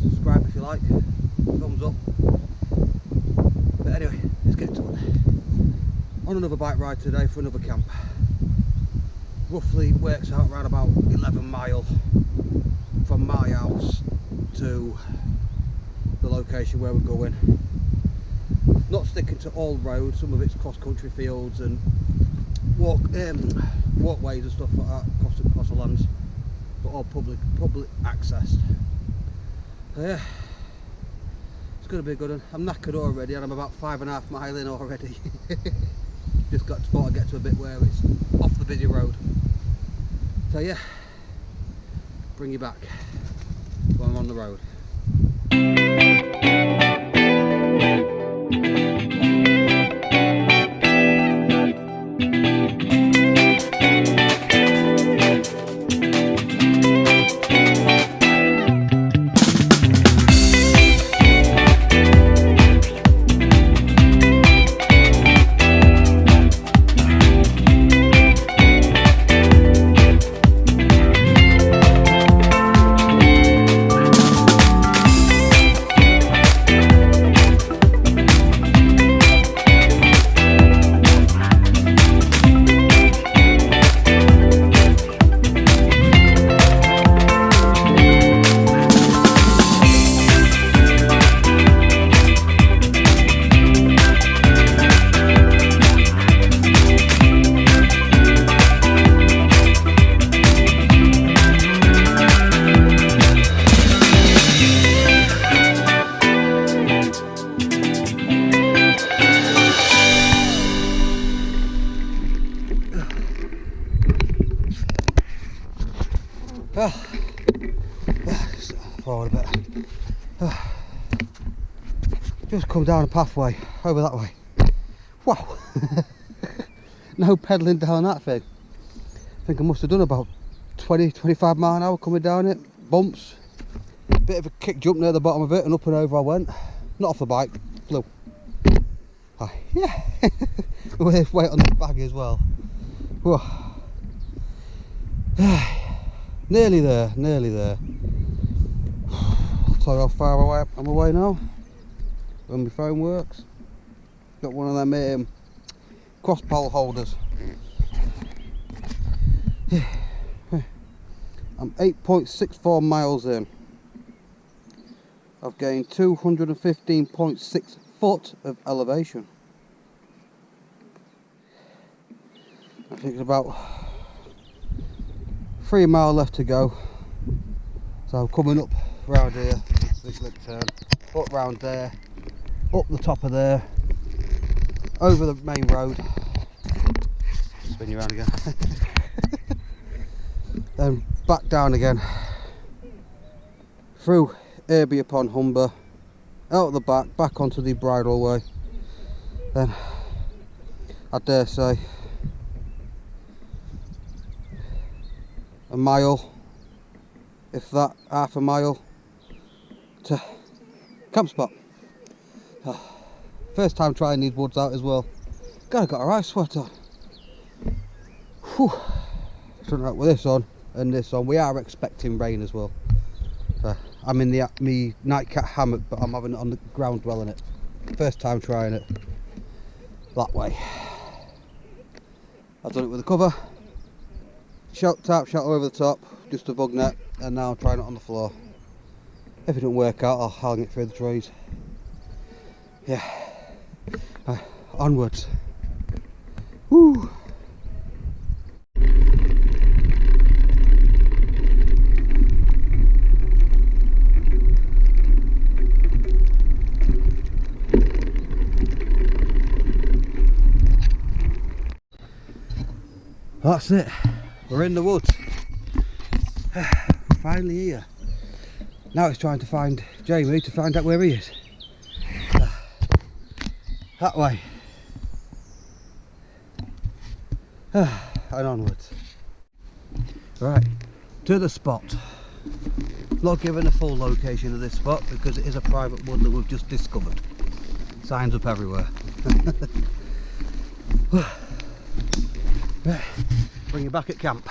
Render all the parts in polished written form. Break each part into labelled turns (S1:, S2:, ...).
S1: subscribe if you like, thumbs up. But anyway, let's get to it. On another bike ride today for another camp. Roughly works out around about 11 mile from my house to the location where we're going. Not sticking to all roads, some of it's cross country fields and walkways and stuff like that across the lands, but all public access. Yeah, it's going to be a good one. I'm knackered already and I'm about 5.5 miles in already. Just thought I'd get to a bit where it's off the busy road. So yeah, bring you back when I'm on the road. Forward a bit. Just come down a pathway over that way. Wow. No pedalling down that thing. I think I must have done about 20-25 mile an hour coming down it. Bumps, bit of a kick jump near the bottom of it, and up and over I went. Not off the bike, flew. Yeah. With weight on the bag as well. Whoa. Nearly there, nearly there. I'll tell you how far away I'm away now when my phone works. Got one of them cross pole holders. I'm 8.64 miles in. I've gained 215.6 foot of elevation. I think it's about 3 miles left to go. So I'm coming up round here, this lip turn, up round there, up the top of there, over the main road, spin you around again, then back down again, through Irby upon Humber, out the back onto the bridleway, then I dare say a mile, if that, half a mile to camp spot. First time trying these woods out as well. God, I've got a right sweat on. Whew. Something like with this on and this on. We are expecting rain as well. So I'm in me nightcat hammock, but I'm having it on the ground well in it. First time trying it that way. I've done it with a cover, tarp shelter over the top, just a bug net, and now I'm trying it on the floor. If it doesn't work out, I'll hang it through the trees. Yeah, onwards. Woo. That's it, we're in the woods. Finally here. Now it's trying to find Jamie to find out where he is. That way. And onwards. Right, to the spot. Not given a full location of this spot because it is a private wood that we've just discovered. Signs up everywhere. Right, bring you back at camp.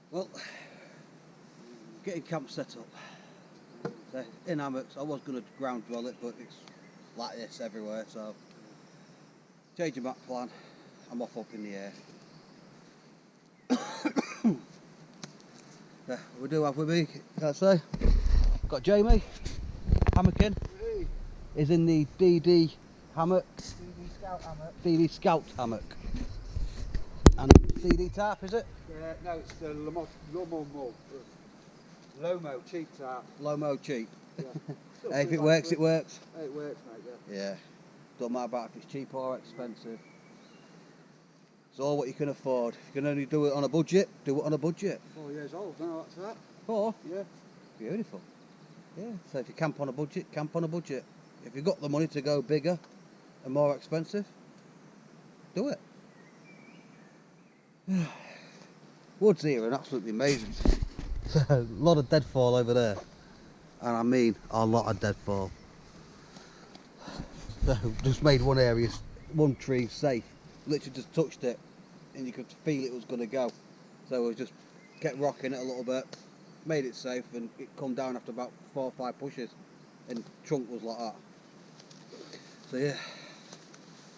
S1: Well, getting camp set up. in hammocks. I was going to ground dwell it, but it's like this everywhere, so changing back plan. I'm off up in the air. Yeah, we do have with me, can I say? Got Jamie, hammocking. Is in the DD hammock.
S2: DD Scout hammock.
S1: DD Scout hammock. And DD tarp, is it?
S2: Yeah, no, it's the Lomo cheap tarp.
S1: Lomo cheap.
S2: Yeah.
S1: Hey, if it works, it works.
S2: It works, mate, yeah.
S1: Yeah. Don't matter about if it's cheap or expensive. It's all what you can afford. If you can only do it on a budget, do it on a budget.
S2: 4 years old, no, that's that.
S1: 4?
S2: Yeah.
S1: Beautiful. Yeah. So if you camp on a budget, camp on a budget. If you've got the money to go bigger and more expensive, do it. Woods here are absolutely amazing. A lot of deadfall over there, and I mean a lot of deadfall. So just made one area, one tree safe. Literally just touched it, and you could feel it was going to go. So I just kept rocking it a little bit, made it safe, and it come down after about 4 or 5 pushes, and trunk was like that. So yeah,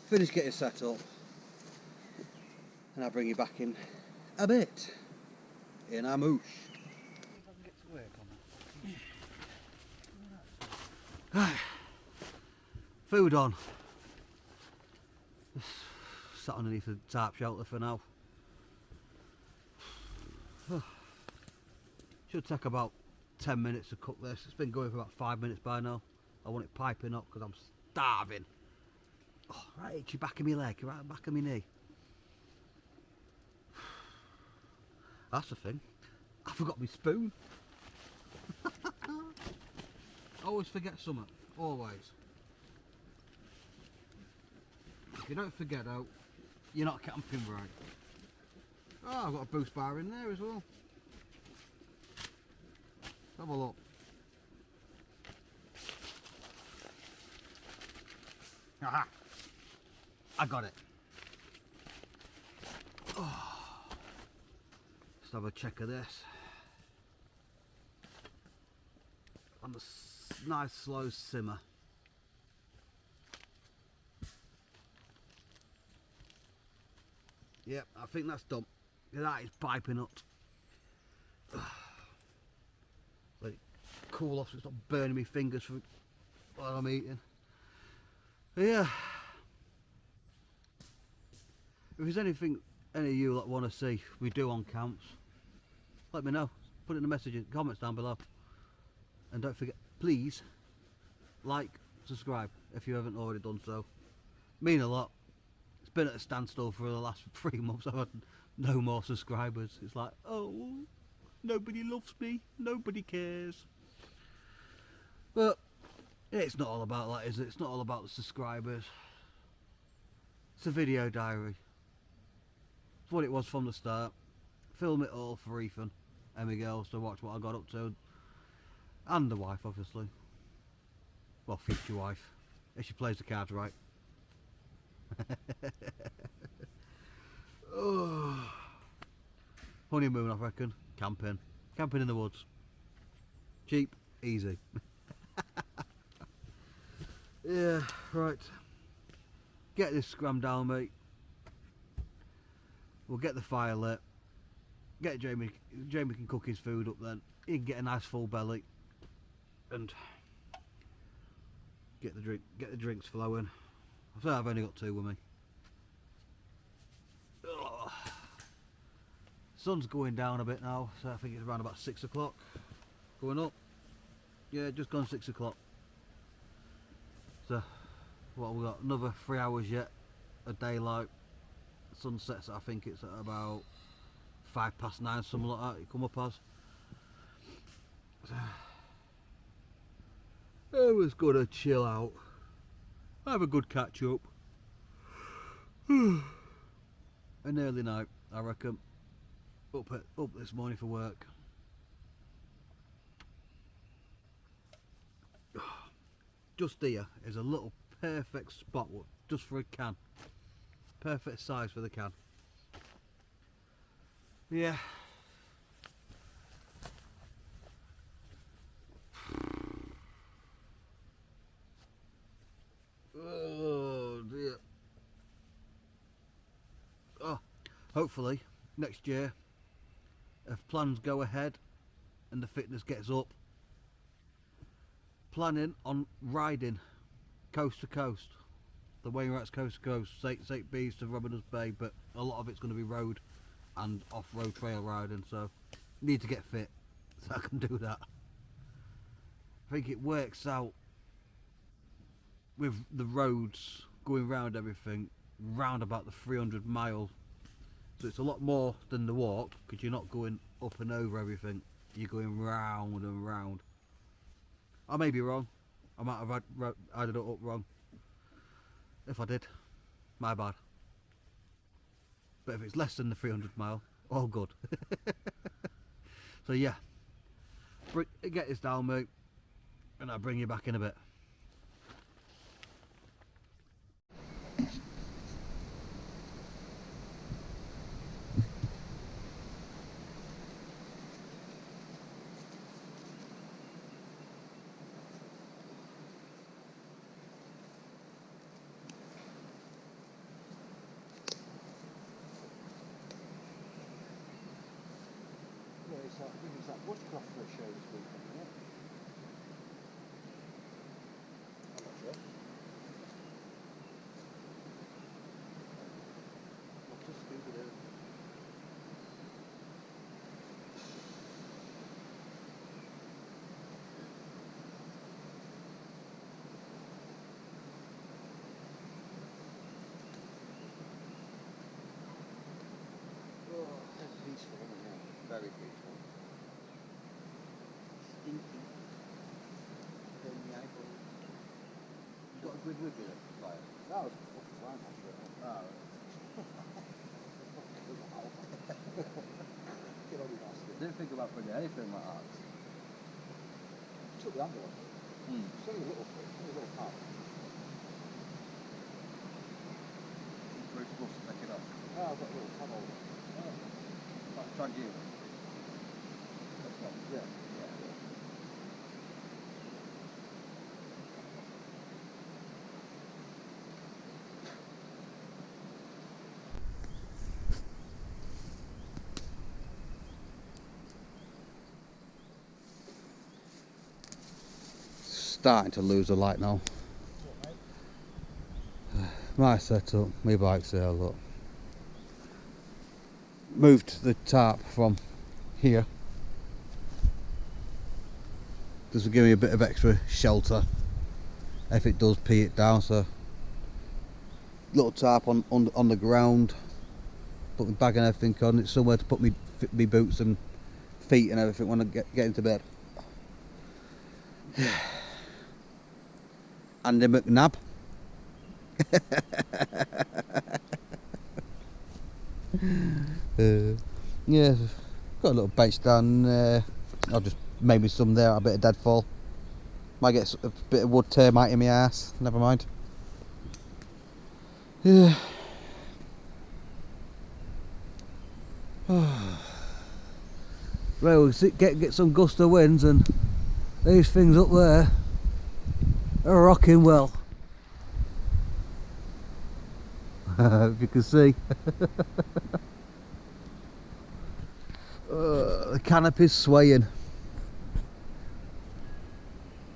S1: finished getting set up, and I'll bring you back in a bit in a moosh.
S2: If I can get to work on that.
S1: Food on. Just sat underneath the tarp shelter for now. Should take about 10 minutes to cook this. It's been going for about 5 minutes by now. I want it piping up because I'm starving. Oh, right itchy back of my leg, right back of my knee. That's the thing. I forgot my spoon. I always forget something. Always. If you don't forget out, you're not camping right. Oh, I've got a boost bar in there as well. Let's have a look. Aha! I got it. Oh. Let's have a check of this. On a nice slow simmer. Yep, I think that's done. That is piping up. Let it cool off so it's not burning my fingers while I'm eating. But yeah. If there's anything any of you that want to see we do on camps, let me know. Put it in the messages, comments down below. And don't forget, please, like, subscribe if you haven't already done so. Mean a lot. It's been at a standstill for the last 3 months. I've had no more subscribers. It's like, oh, nobody loves me, nobody cares. But it's not all about that, is it? It's not all about the subscribers. It's a video diary. It's what it was from the start. Film it all for Ethan and my girls to watch what I got up to. And the wife, obviously. Well, future wife. If she plays the cards right. Oh. Honeymoon, I reckon. Camping. Camping in the woods. Cheap, easy. Yeah, right. Get this scram down, mate. We'll get the fire lit. Get Jamie can cook his food up then. He can get a nice full belly. And get the drinks flowing. I say I've only got 2 with me. Ugh. Sun's going down a bit now, so I think it's around about 6 o'clock. Going up. Yeah, just gone 6 o'clock. So, what have we got? Another 3 hours yet of daylight. Sun sets, I think it's at about 9:05, something like that. It come up as. So, I was gonna chill out, have a good catch up. An early night, I reckon. Up this morning for work. Just here is a little perfect spot just for a can. Perfect size for the can. Yeah. hopefully next year, if plans go ahead and the fitness gets up, planning on riding coast to coast, the Wainwrights coast to coast, St Bees to Robin Bay, but a lot of it's going to be road and off-road trail riding, so need to get fit so I can do that. I think it works out with the roads going round everything round about the 300 miles, so it's a lot more than the walk because you're not going up and over everything, you're going round and round. I may be wrong, I might have added it up wrong. If I did, my bad. But if it's less than the 300 mile, all good. So yeah, get this down, mate, and I'll bring you back in a bit.
S2: I think it's that bushcraft for a show this weekend, isn't it? I'm not sure. What's this stupid here? Oh, that's peaceful, isn't it? Very peaceful. Stinky. Then the eyeball. You got a good with you then? Like, that was fucking fine, actually. Oh. Get on your bastard.
S3: Didn't think about putting anything like that.
S2: Took the handle off. It's only a little thing, only a little part.
S3: We're supposed to pick it up.
S2: Oh, I've got a little tab holder. Oh.
S3: Like drag you.
S2: Yeah.
S1: Starting to lose the light now. My setup, my bike's there, look. Moved the tarp from here. This will give me a bit of extra shelter if it does pee it down, so little tarp on the ground, put my bag and everything on, it's somewhere to put me boots and feet and everything when I get into bed. Andy McNab. Yeah, got a little bench down there. I'll just maybe some there, a bit of deadfall. Might get a bit of wood termite in my ass, never mind. Yeah. Well, we'll get some gust of winds, and these things up there are rocking well. If you can see. The canopy's swaying.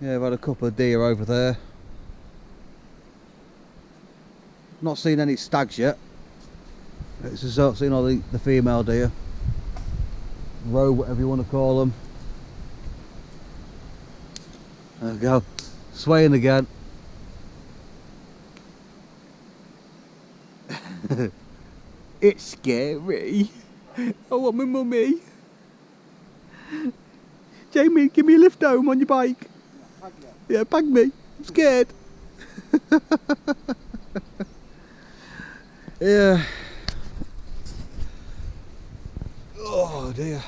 S1: Yeah, I've had a couple of deer over there. Not seen any stags yet. It's just not seen all the female deer. Roe, whatever you want to call them. There we go. Swaying again. It's scary. I want my mummy. Jamie, give me a lift home on your bike. Yeah, bag me. I'm scared. Yeah. Oh dear.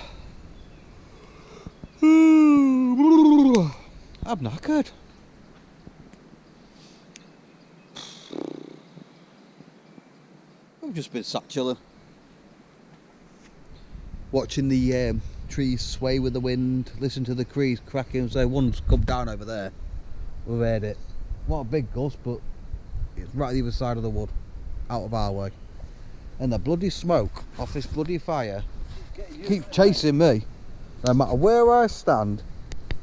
S1: I'm knackered. I've just been sat chilling, watching the trees sway with the wind, listen to the trees cracking. So one's come down over there, we've heard it. Not a big gust, but it's right at the other side of the wood, out of our way. and the bloody smoke off this bloody fire keeps chasing me. No matter where I stand,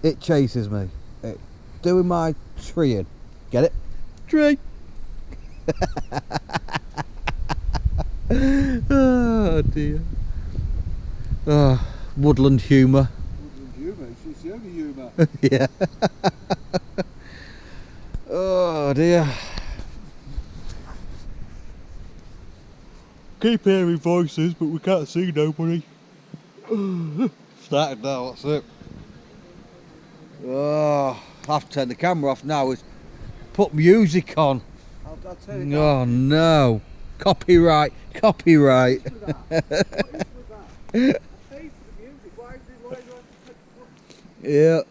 S1: it chases me. It's doing my treeing. Get it? Tree. Oh dear. Oh, woodland humour.
S2: Woodland humour, it's the only humour.
S1: Yeah. Oh dear. Keep hearing voices, but we can't see nobody. Started now, that's it. Oh, I have to turn the camera off now. It's put music on.
S2: I'll tell you
S1: Oh no. Copyright, copyright.
S2: What is with that? I paid for the music, why do I
S1: Yeah. You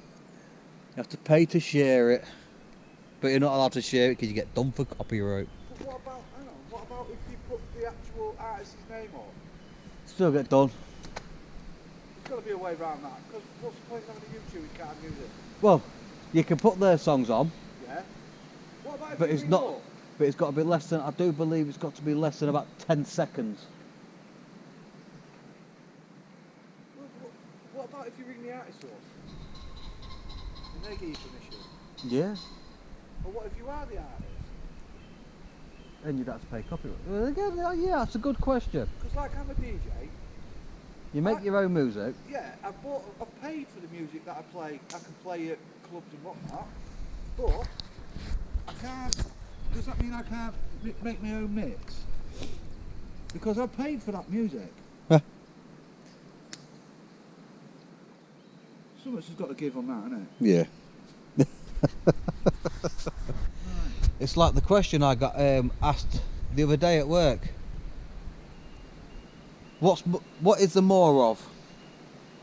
S1: have to pay to share it. But you're not allowed to share it because you get done for copyright.
S2: But what about, hang on, what about if you put the actual artist's name on?
S1: Still get done.
S2: There's got to be a way around that, because what's the point of having a YouTube with card music?
S1: Well, you can put their songs on,
S2: Yeah? What about if
S1: but
S2: you
S1: it's
S2: ring
S1: not.
S2: up?
S1: But it's got to be less than. I do believe it's got to be less than about 10 seconds.
S2: What about if you ring the artist up? And they give you permission?
S1: Yeah.
S2: Or what if you are the artist?
S1: And you'd have to pay copyright. Well, again, yeah, that's a good question.
S2: Because like I'm a DJ,
S1: You make your own music.
S2: yeah, I've paid for the music that I play. I can play at clubs and whatnot, but I can't. Does that mean I can't make my own mix? Because I've paid for that music.
S1: Huh.
S2: So much has got to give on that, hasn't it?
S1: Yeah. It's like the question I got asked the other day at work. What is the more of?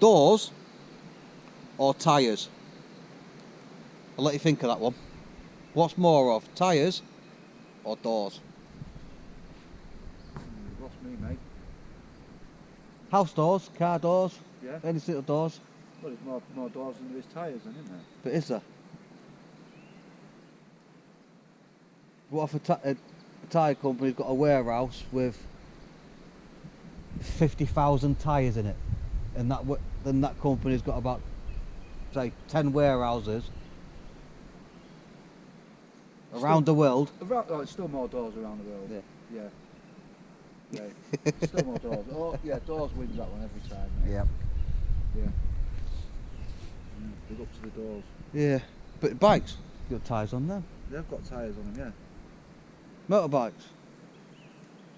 S1: Doors or tyres? I'll let you think of that one. What's more of? Tyres or doors?
S2: Lost me, mate.
S1: House doors, car doors,
S2: Yeah.
S1: any sort of doors.
S2: Well, there's more doors than there is tyres, then, isn't there?
S1: But is there? What if a tyre company's got a warehouse with 50,000 tyres in it, and then that company's got about, say, 10 warehouses around the world.
S2: Oh, it's still more doors around the world.
S1: Yeah.
S2: Yeah. Yeah. Still more doors. Oh, yeah, doors wins that one every time. Mate.
S1: Yeah.
S2: Yeah. Big up to the doors.
S1: Yeah. But bikes, got tyres on them.
S2: They've got tyres on them,
S1: Motorbikes,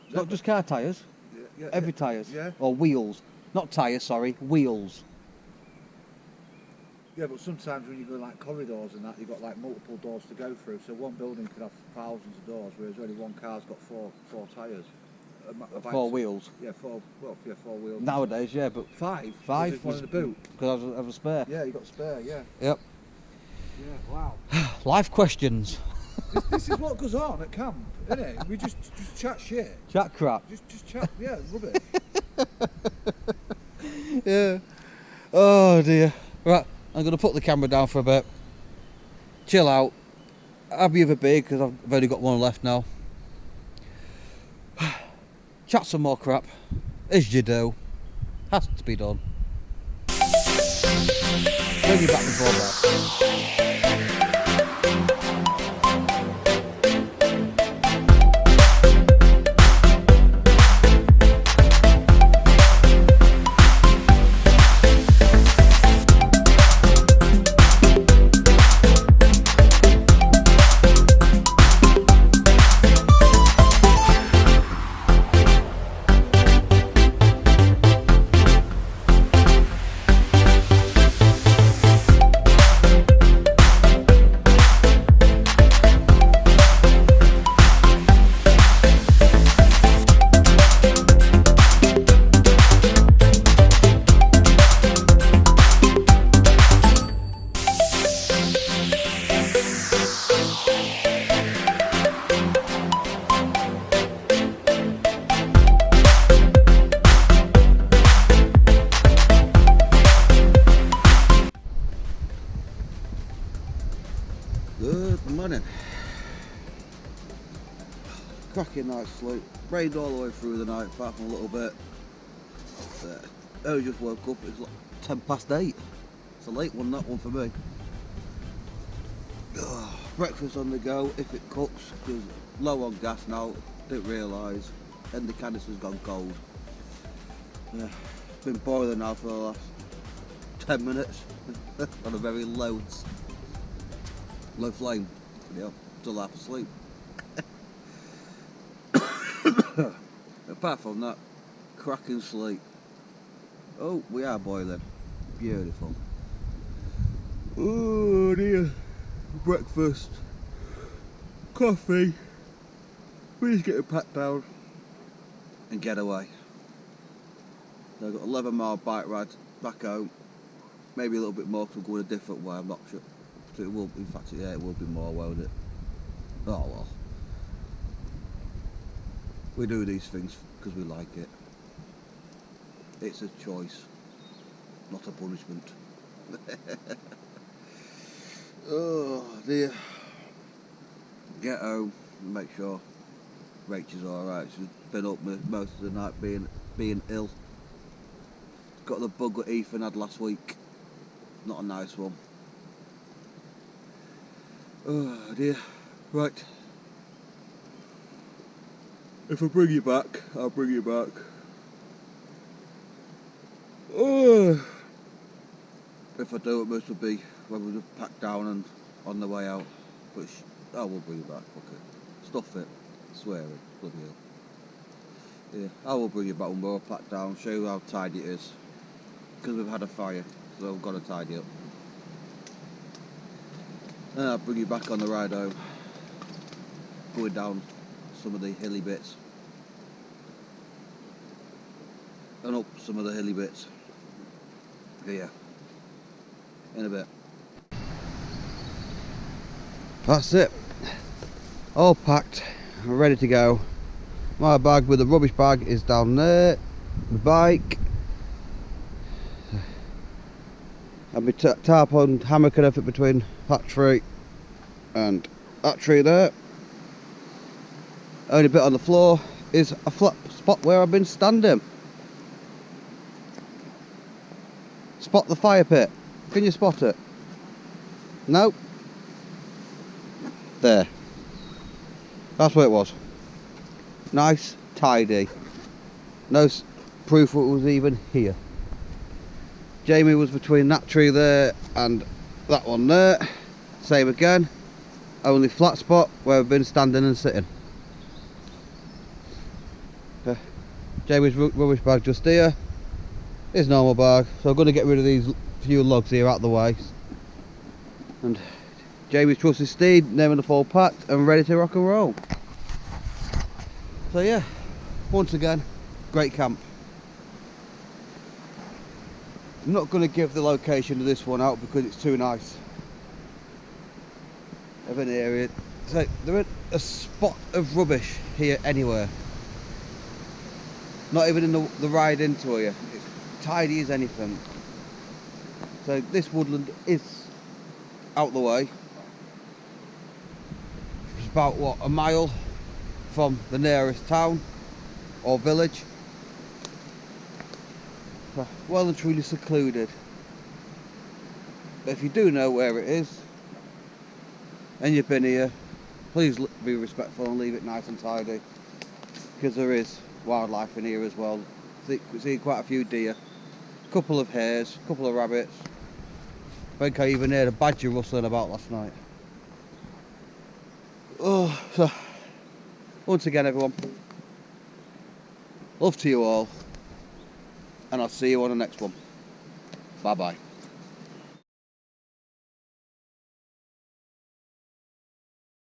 S2: yeah.
S1: not just car tyres.
S2: Yeah,
S1: Every tyres.
S2: Yeah.
S1: Or wheels. Not tyres, sorry, wheels.
S2: Yeah, but sometimes when you go like corridors and that, you've got like multiple doors to go through. So one building could have thousands of doors, whereas only one car's got four tyres. A bike's-
S1: 4 wheels.
S2: Yeah, four wheels.
S1: Nowadays, yeah, but
S2: Five.
S1: Five
S2: There's one in
S1: was-
S2: the boot.
S1: because I have a spare.
S2: Yeah, you got spare. Yeah.
S1: Yep.
S2: Yeah. Wow.
S1: Life questions.
S2: this is what goes on at camp, isn't it? We just chat shit.
S1: Chat crap.
S2: Just chat. Yeah, rubbish.
S1: Yeah. Oh dear. Right, I'm going to put the camera down for a bit. Chill out. Have you a big, because I've only got one left now. Chat some more crap. As you do. Has to be done. Bring you back before that. Good morning. cracking night's sleep. Rained all the way through the night, apart from a little bit. I just woke up, it's like 8:10. It's a late one, that one for me. Breakfast on the go, if it cooks, because low on gas now, didn't realise, and the canister's gone cold. Yeah, it's been boiling now for the last 10 minutes, on a very low flame, till half asleep. Apart from that, cracking sleep. Oh, we are boiling. Beautiful. Oh dear. Breakfast. Coffee. We just get it packed down and get away. So I've got 11-mile bike ride back home. Maybe a little bit more because we're going a different way, I'm not sure. So it will, in fact, yeah, it will be more, won't it? Oh well. We do these things because we like it. It's a choice, not a punishment. Oh dear. Get home and make sure Rachel's alright. She's been up most of the night being ill. Got the bug that Ethan had last week. Not a nice one. Oh dear. Right. If I bring you back, I'll bring you back. Oh. If I do, it must be when we're just packed down and on the way out. But I will bring you back, okay. Stuff it. Swearing. Bloody hell. Yeah, I will bring you back when we're all packed down, show you how tidy it is. Because we've had a fire, so we've got to tidy up. And I'll bring you back on the ride home. Going down some of the hilly bits. And up some of the hilly bits. Yeah. In a bit. That's it. All packed. We're ready to go. My bag with the rubbish bag is down there. The bike. And my tarpaulin hammock and everything between that tree and that tree there. Only bit on the floor is a flat spot where I've been standing. Spot the fire pit. Can you spot it? No. There. That's where it was. Nice, tidy. No proof it was even here. Jamie was between that tree there and that one there. Same again. Only flat spot where I've been standing and sitting. Jamie's rubbish bag just here. His normal bag. So I'm going to get rid of these few logs here out the way. And Jamie's trusty steed, name and the full packed and ready to rock and roll. So yeah, once again, great camp. I'm not going to give the location of this one out because it's too nice of an area. So there isn't a spot of rubbish here anywhere. Not even in the ride into here. It's tidy as anything. So this woodland is out the way. It's about what, a mile from the nearest town or village. So, well and truly secluded. But if you do know where it is and you've been here, please be respectful and leave it nice and tidy, because there is wildlife in here as well. See quite a few deer, a couple of hares, a couple of rabbits. I think I even heard a badger rustling about last night. Oh, so once again everyone, love to you all, and I'll see you on the next one. Bye bye.